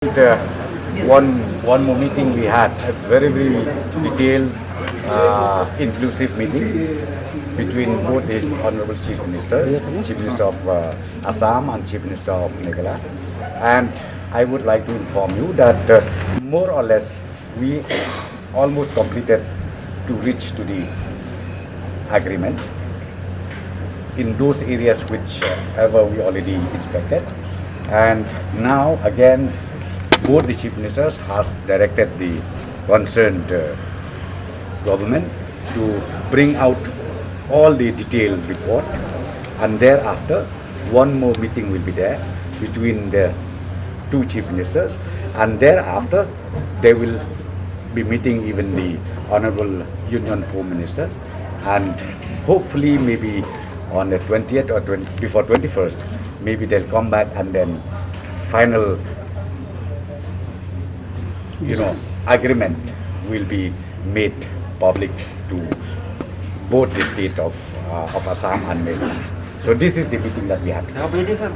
Uh, one more meeting we had, a very detailed, inclusive meeting between both the honorable chief ministers, Chief Minister of Assam and Chief Minister of Meghalaya. And I would like to inform you that more or less we almost completed to reach to the agreement in those areas which ever we already inspected. And now again, both the chief ministers has directed the concerned government to bring out all the detailed report, and thereafter one more meeting will be there between the two chief ministers, and thereafter they will be meeting even the honorable Union Home Minister, and hopefully maybe on the 20th or before 21st, maybe they'll come back and then final agreement will be made public to both the state of Assam and Meghalaya. So this is the meeting that we had.